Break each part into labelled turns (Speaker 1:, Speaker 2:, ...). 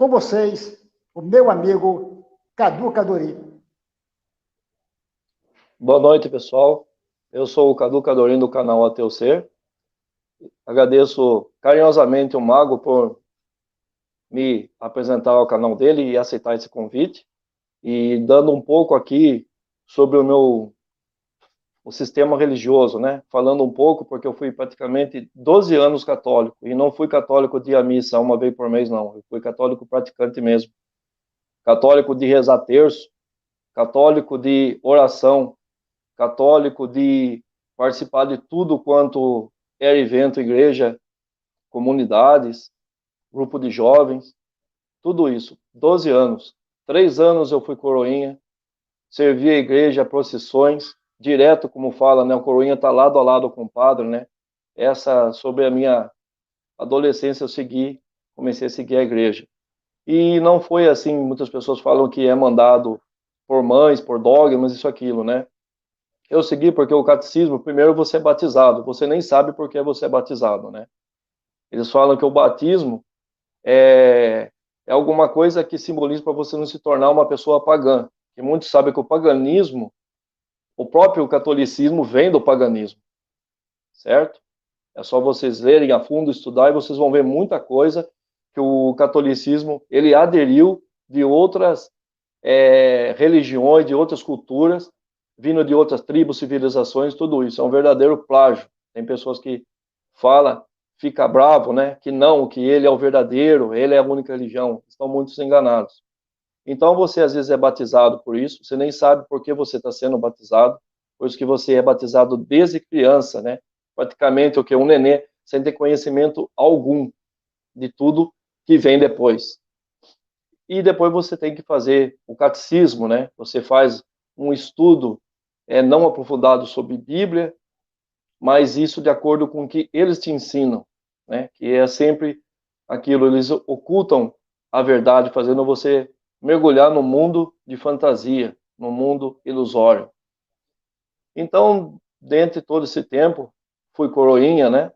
Speaker 1: Com vocês, o meu amigo Cadu Cadori.
Speaker 2: Boa noite, pessoal. Eu sou o Cadu Cadorim do canal A Teu Ser. Agradeço carinhosamente o Mago por me apresentar ao canal dele e aceitar esse convite. E dando um pouco aqui sobre o sistema religioso, né? Falando um pouco, porque eu fui praticamente 12 anos católico, e não fui católico de ir à missa uma vez por mês, não. Eu fui católico praticante mesmo. Católico de rezar terço, católico de oração, católico de participar de tudo quanto era evento, igreja, comunidades, grupo de jovens, tudo isso. 12 anos. 3 anos eu fui coroinha, servi a igreja, procissões, direto, como fala, né? O coroinha está lado a lado com o padre, né? Essa, sobre a minha adolescência, comecei a seguir a igreja. E não foi assim, muitas pessoas falam que é mandado por mães, por dogmas, isso, aquilo, né? Eu segui porque o catecismo, primeiro você é batizado, você nem sabe por que você é batizado, né? Eles falam que o batismo é alguma coisa que simboliza para você não se tornar uma pessoa pagã. E muitos sabem que o paganismo, o próprio catolicismo vem do paganismo, certo? É só vocês lerem a fundo, estudar, e vocês vão ver muita coisa que o catolicismo, ele aderiu de outras religiões, de outras culturas, vindo de outras tribos, civilizações, tudo isso. É um verdadeiro plágio. Tem pessoas que falam, fica bravo, né? Que não, que ele é o verdadeiro, ele é a única religião. Estão muito enganados. Então você às vezes é batizado por isso, você nem sabe por que você está sendo batizado, por isso que você é batizado desde criança, né? Praticamente o que um nenê, sem ter conhecimento algum de tudo que vem depois. E depois você tem que fazer o catecismo, né? Você faz um estudo não aprofundado sobre Bíblia, mas isso de acordo com o que eles te ensinam, né? Que é sempre aquilo, eles ocultam a verdade, fazendo você mergulhar no mundo de fantasia, no mundo ilusório. Então, dentro de todo esse tempo, fui coroinha, né?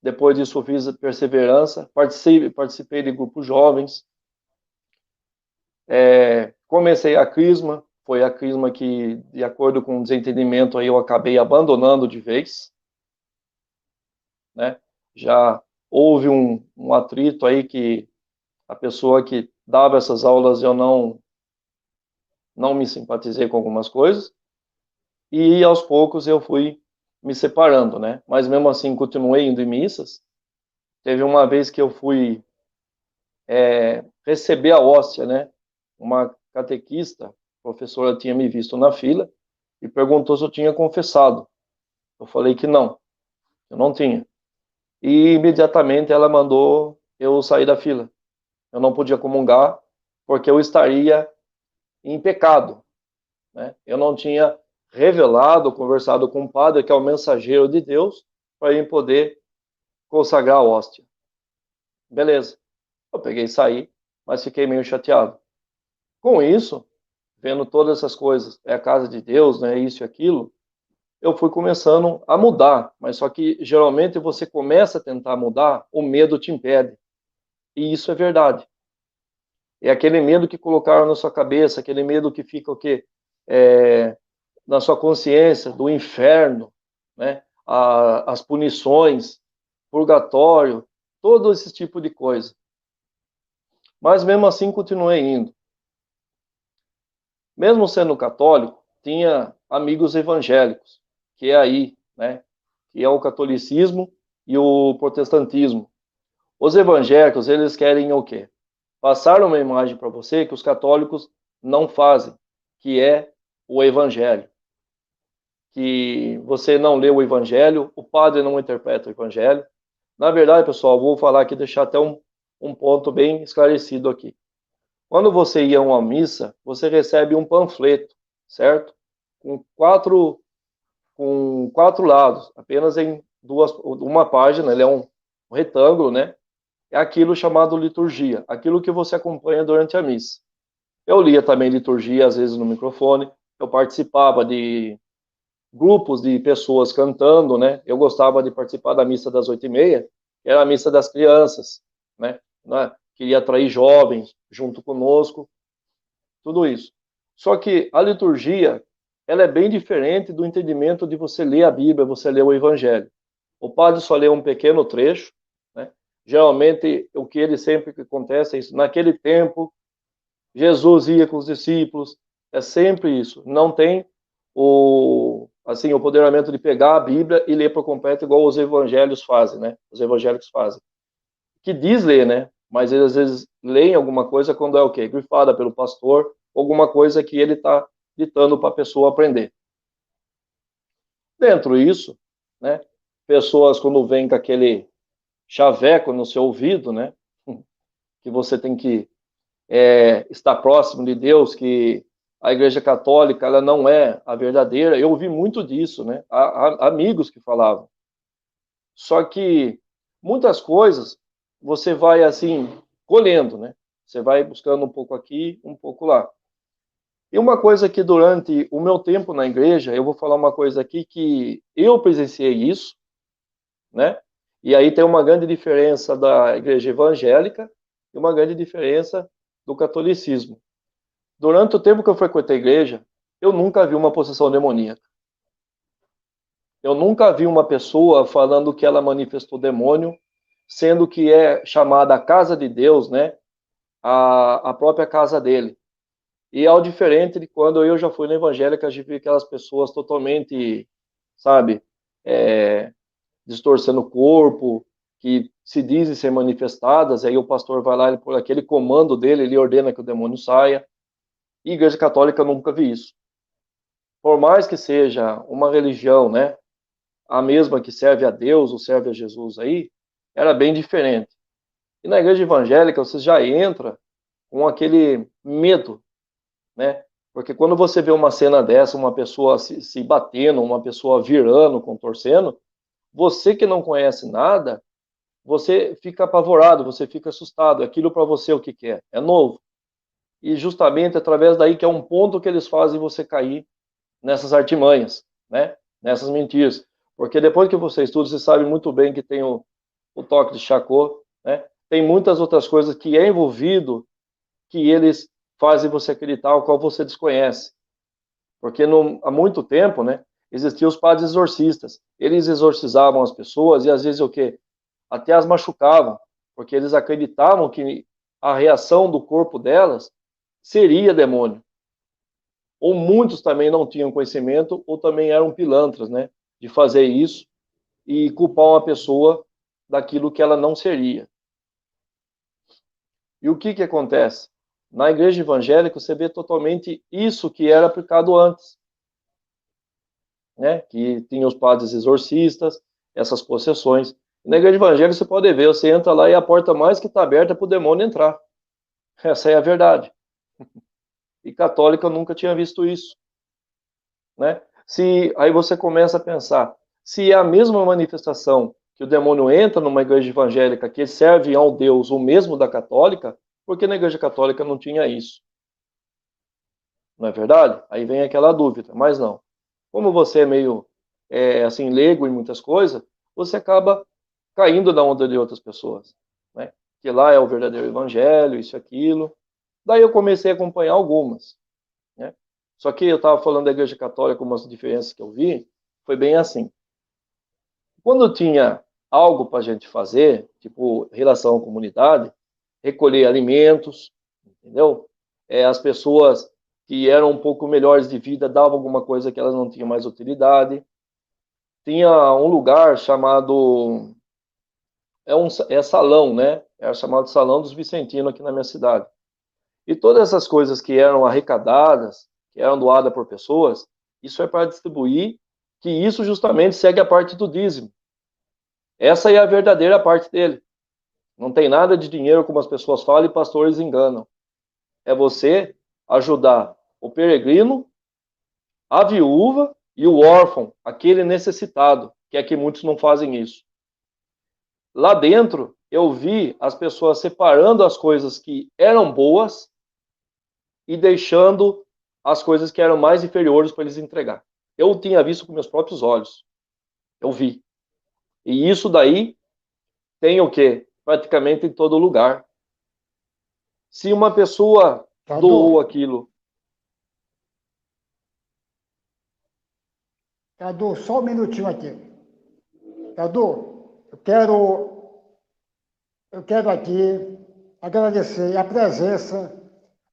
Speaker 2: Depois disso, fiz a perseverança, participei de grupos jovens, comecei a crisma, foi a crisma que, de acordo com o desentendimento, aí eu acabei abandonando de vez, né? Já houve um atrito aí que a pessoa que dava essas aulas, eu não me simpatizei com algumas coisas, e aos poucos eu fui me separando, né? Mas mesmo assim continuei indo em missas. Teve uma vez que eu fui receber a hóstia, né? Uma catequista, professora, tinha me visto na fila e perguntou se eu tinha confessado. Eu falei que não, eu não tinha. E imediatamente ela mandou eu sair da fila. Eu não podia comungar porque eu estaria em pecado, né? Eu não tinha revelado, conversado com o padre, que é o mensageiro de Deus, para eu poder consagrar a hóstia. Beleza. Eu peguei e saí, mas fiquei meio chateado. Com isso, vendo todas essas coisas, é a casa de Deus, né, isso e aquilo, eu fui começando a mudar, mas só que geralmente você começa a tentar mudar, o medo te impede. E isso é verdade. É aquele medo que colocaram na sua cabeça, aquele medo que fica o quê? Na sua consciência, do inferno, né? As punições, purgatório, todo esse tipo de coisa. Mas mesmo assim continuei indo. Mesmo sendo católico, tinha amigos evangélicos, que é aí, né? Que é o catolicismo e o protestantismo. Os evangélicos, eles querem o quê? Passar uma imagem para você que os católicos não fazem, que é o evangelho. Que você não lê o evangelho, o padre não interpreta o evangelho. Na verdade, pessoal, vou falar aqui, deixar até um ponto bem esclarecido aqui. Quando você ia a uma missa, você recebe um panfleto, certo? Com quatro lados, apenas em uma página, ele é um retângulo, né? É aquilo chamado liturgia, aquilo que você acompanha durante a missa. Eu lia também liturgia, às vezes no microfone, eu participava de grupos de pessoas cantando, né? Eu gostava de participar da missa das 8h30, que era a missa das crianças, né? queria atrair jovens junto conosco, tudo isso. Só que a liturgia, ela é bem diferente do entendimento de você ler a Bíblia, você ler o Evangelho. O padre só lê um pequeno trecho, né? Geralmente, o que ele sempre acontece é isso. Naquele tempo, Jesus ia com os discípulos, é sempre isso. Não tem assim, o empoderamento de pegar a Bíblia e ler por completo, igual os evangelhos fazem, né? Os evangélicos fazem. Que diz ler, né? Mas eles às vezes leem alguma coisa quando é o quê? Grifada pelo pastor, alguma coisa que ele está ditando para a pessoa aprender. Dentro disso, né? Pessoas quando vêm com aquele chaveco no seu ouvido, né? Que você tem que estar próximo de Deus, que a Igreja Católica ela não é a verdadeira. Eu ouvi muito disso, né? Há amigos que falavam. Só que muitas coisas você vai assim colhendo, né? Você vai buscando um pouco aqui, um pouco lá. E uma coisa que durante o meu tempo na igreja, eu vou falar uma coisa aqui que eu presenciei isso, né? E aí tem uma grande diferença da igreja evangélica e uma grande diferença do catolicismo. Durante o tempo que eu frequentei a igreja, eu nunca vi uma possessão demoníaca. Eu nunca vi uma pessoa falando que ela manifestou demônio, sendo que é chamada a casa de Deus, né? A própria casa dele. E ao diferente de quando eu já fui na evangélica, a gente vi aquelas pessoas totalmente, sabe, distorcendo o corpo, que se dizem ser manifestadas, aí o pastor vai lá, ele, por aquele comando dele, ele ordena que o demônio saia. E a Igreja Católica eu nunca vi isso. Por mais que seja uma religião, né, a mesma que serve a Deus ou serve a Jesus aí, era bem diferente. E na igreja evangélica você já entra com aquele medo, né? Porque quando você vê uma cena dessa, uma pessoa se batendo, uma pessoa virando, contorcendo, você que não conhece nada, você fica apavorado, você fica assustado. Aquilo para você o que é? É novo. E justamente através daí que é um ponto que eles fazem você cair nessas artimanhas, né? Nessas mentiras. Porque depois que você estuda, você sabe muito bem que tem o toque de Chacô, né? Tem muitas outras coisas que é envolvido que eles fazem você acreditar, o qual você desconhece. Porque há muito tempo, né, existiam os padres exorcistas. Eles exorcizavam as pessoas e às vezes o quê? Até as machucavam, porque eles acreditavam que a reação do corpo delas seria demônio. Ou muitos também não tinham conhecimento, ou também eram pilantras, né, de fazer isso e culpar uma pessoa daquilo que ela não seria. E o que acontece? Na igreja evangélica você vê totalmente isso que era aplicado antes, né? Que tinha os padres exorcistas, essas possessões. Na igreja evangélica você pode ver, você entra lá e a porta mais que está aberta para o demônio entrar. Essa é a verdade. E católica eu nunca tinha visto isso, né? Aí você começa a pensar, se é a mesma manifestação que o demônio entra numa igreja evangélica que serve ao Deus o mesmo da católica, por que na igreja católica não tinha isso? Não é verdade? Aí vem aquela dúvida, mas não. Como você é meio assim, leigo em muitas coisas, você acaba caindo na onda de outras pessoas, né? Que lá é o verdadeiro evangelho, isso e aquilo. Daí eu comecei a acompanhar algumas, né? Só que eu estava falando da igreja católica, umas diferenças que eu vi, foi bem assim. Quando tinha algo para a gente fazer, tipo relação à comunidade, recolher alimentos, entendeu? As pessoas que eram um pouco melhores de vida davam alguma coisa que elas não tinham mais utilidade. Tinha um lugar chamado salão, né? Era chamado Salão dos Vicentinos aqui na minha cidade. E todas essas coisas que eram arrecadadas, que eram doadas por pessoas, isso é para distribuir, que isso justamente segue a parte do dízimo. Essa é a verdadeira parte dele. Não tem nada de dinheiro, como as pessoas falam, e pastores enganam. É você ajudar o peregrino, a viúva e o órfão, aquele necessitado, que é que muitos não fazem isso. Lá dentro, eu vi as pessoas separando as coisas que eram boas e deixando as coisas que eram mais inferiores para eles entregar. Eu tinha visto com meus próprios olhos. Eu vi. E isso daí tem o quê? Praticamente em todo lugar. Se uma pessoa doou aquilo.
Speaker 1: Cadu, só um minutinho aqui. Cadu, eu quero aqui agradecer a presença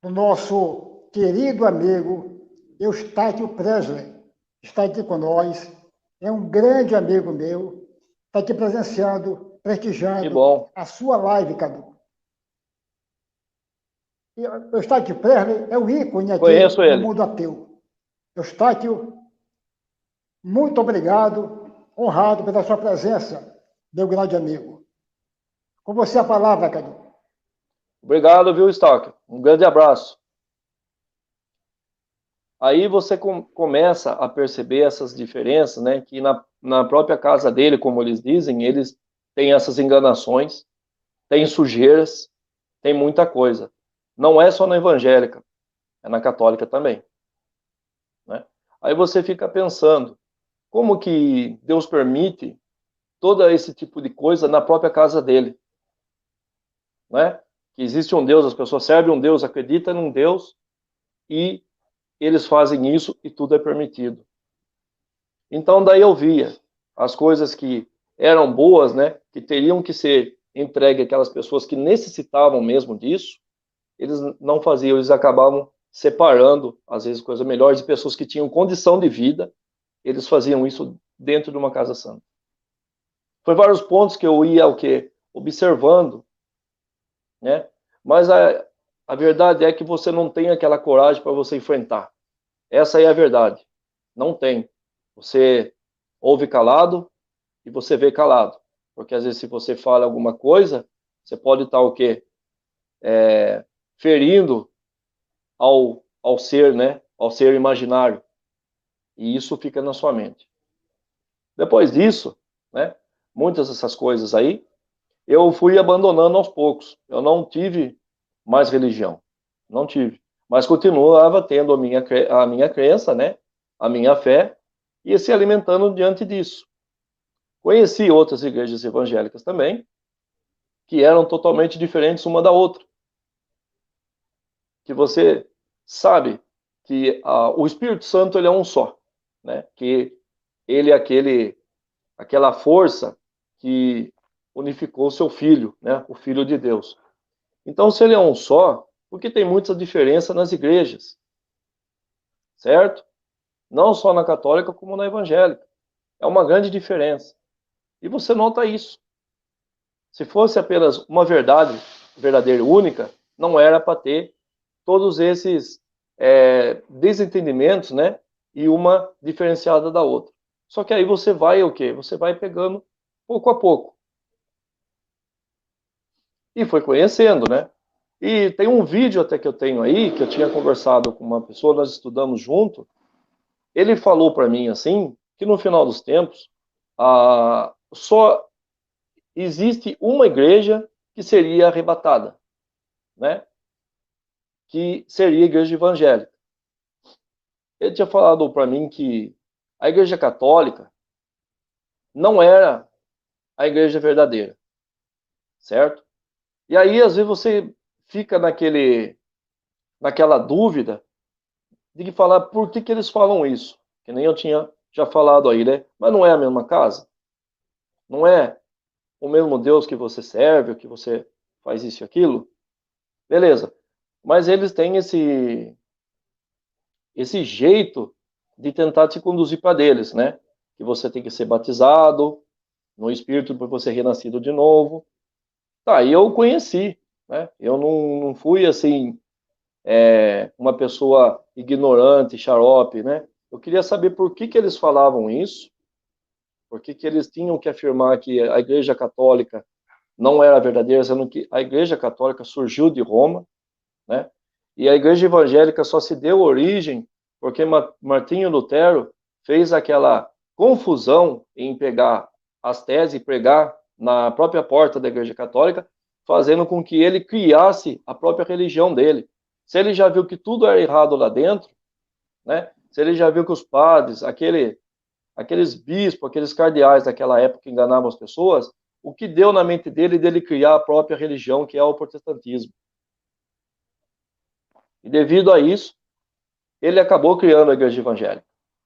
Speaker 1: do nosso querido amigo Eustáquio Presley. Está aqui com nós. É um grande amigo meu. Está aqui presenciando, prestigiando a sua live, Cadu. Eustáquio Presley é o ícone aqui do mundo ateu. Eustáquio, muito obrigado, honrado pela sua presença, meu grande amigo. Com você a palavra, Cadu.
Speaker 2: Obrigado, viu, Eustáquio? Um grande abraço. Aí você começa a perceber essas diferenças, né? Que na própria casa dele, como eles dizem, eles têm essas enganações, têm sujeiras, tem muita coisa. Não é só na evangélica, é na católica também. Né? Aí você fica pensando, como que Deus permite todo esse tipo de coisa na própria casa dele? Né? Que existe um Deus, as pessoas servem um Deus, acreditam num Deus, e eles fazem isso e tudo é permitido. Então daí eu via as coisas que eram boas, né, que teriam que ser entregues àquelas pessoas que necessitavam mesmo disso, eles não faziam, eles acabavam separando, às vezes, coisas melhores de pessoas que tinham condição de vida, eles faziam isso dentro de uma casa santa. Foi vários pontos que eu ia observando, né? Mas a verdade é que você não tem aquela coragem para você enfrentar. Essa é a verdade. Não tem. Você ouve calado e você vê calado. Porque às vezes se você fala alguma coisa, você pode estar o quê? Ferindo ao ser, né? Ao ser imaginário. E isso fica na sua mente. Depois disso, né? Muitas dessas coisas aí, eu fui abandonando aos poucos. Eu não tive mais religião. Não tive. Mas continuava tendo a minha crença, né? A minha fé, e se alimentando diante disso. Conheci outras igrejas evangélicas também, que eram totalmente diferentes uma da outra. Que você sabe que o Espírito Santo ele é um só, né? Que ele é aquela força que unificou seu Filho, né? O Filho de Deus. Então, se ele é um só, por que tem muita diferença nas igrejas? Certo? Não só na católica, como na evangélica. É uma grande diferença. E você nota isso. Se fosse apenas uma verdade verdadeira e única, não era para ter todos esses desentendimentos, né? E uma diferenciada da outra. Só que aí você vai o quê? Você vai pegando pouco a pouco. E foi conhecendo, né? E tem um vídeo até que eu tenho aí, que eu tinha conversado com uma pessoa, nós estudamos junto. Ele falou para mim assim, que no final dos tempos, só existe uma igreja que seria arrebatada, né? Que seria a igreja evangélica. Ele tinha falado para mim que a igreja católica não era a igreja verdadeira, certo? E aí, às vezes, você fica naquela dúvida de que falar por que eles falam isso, que nem eu tinha já falado aí, né? Mas não é a mesma casa? Não é o mesmo Deus que você serve, que você faz isso e aquilo? Beleza. Mas eles têm esse jeito de tentar te conduzir para deles, né? Que você tem que ser batizado no Espírito para você ser renascido de novo. Tá, e eu conheci, né? Eu não fui assim uma pessoa ignorante, xarope, né? Eu queria saber por que eles falavam isso, por que eles tinham que afirmar que a Igreja Católica não era verdadeira, sendo que a Igreja Católica surgiu de Roma, né? E a Igreja Evangélica só se deu origem porque Martinho Lutero fez aquela confusão em pegar as teses e pregar na própria porta da Igreja Católica, fazendo com que ele criasse a própria religião dele. Se ele já viu que tudo era errado lá dentro, né? Se ele já viu que os padres, aqueles bispos, aqueles cardeais daquela época enganavam as pessoas, o que deu na mente dele criar a própria religião, que é o protestantismo. E devido a isso, ele acabou criando a igreja evangélica.